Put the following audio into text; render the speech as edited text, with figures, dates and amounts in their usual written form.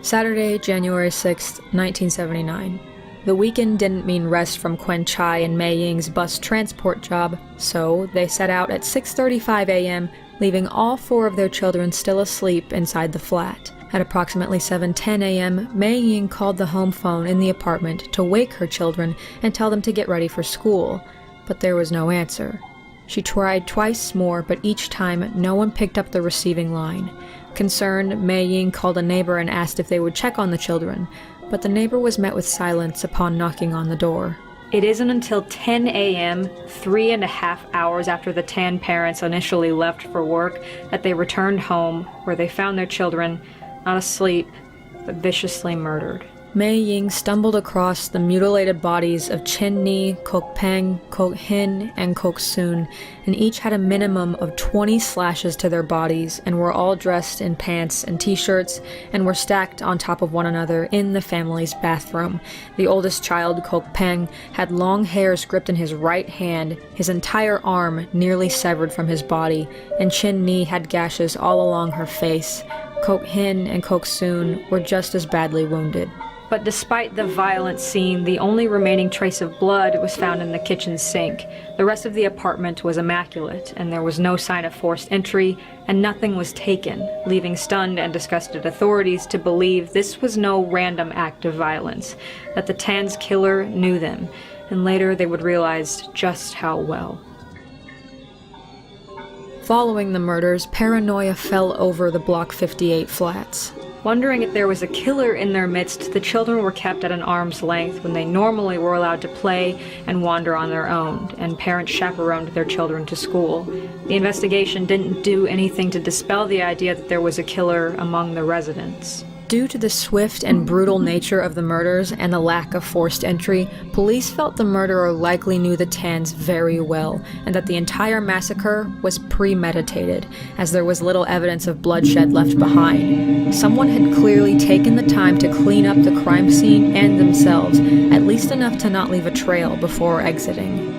Saturday, January 6, 1979. The weekend didn't mean rest from Kuen Chai and Mei Ying's bus transport job, so they set out at 6:35 a.m., leaving all 4 of their children still asleep inside the flat. At approximately 7:10 a.m., Mei Ying called the home phone in the apartment to wake her children and tell them to get ready for school, but there was no answer. She tried twice more, but each time no one picked up the receiving line. Concerned, Mei Ying called a neighbor and asked if they would check on the children, but the neighbor was met with silence upon knocking on the door. It isn't until 10 a.m., 3.5 hours after the Tan parents initially left for work, that they returned home, where they found their children, not asleep, but viciously murdered. Mei Ying stumbled across the mutilated bodies of Chen Ni, Kok Peng, Kok Hin, and Kok Soon, and each had a minimum of 20 slashes to their bodies and were all dressed in pants and t-shirts and were stacked on top of one another in the family's bathroom. The oldest child, Kok Peng, had long hairs gripped in his right hand, his entire arm nearly severed from his body, and Chen Ni had gashes all along her face. Kok Hin and Kok Soon were just as badly wounded. But despite the violent scene, the only remaining trace of blood was found in the kitchen sink. The rest of the apartment was immaculate, and there was no sign of forced entry, and nothing was taken, leaving stunned and disgusted authorities to believe this was no random act of violence, that the Tan's killer knew them, and later they would realize just how well. Following the murders, paranoia fell over the Block 58 flats. Wondering if there was a killer in their midst, the children were kept at an arm's length when they normally were allowed to play and wander on their own, and parents chaperoned their children to school. The investigation didn't do anything to dispel the idea that there was a killer among the residents. Due to the swift and brutal nature of the murders and the lack of forced entry, police felt the murderer likely knew the Tans very well, and that the entire massacre was premeditated, as there was little evidence of bloodshed left behind. Someone had clearly taken the time to clean up the crime scene and themselves, at least enough to not leave a trail before exiting.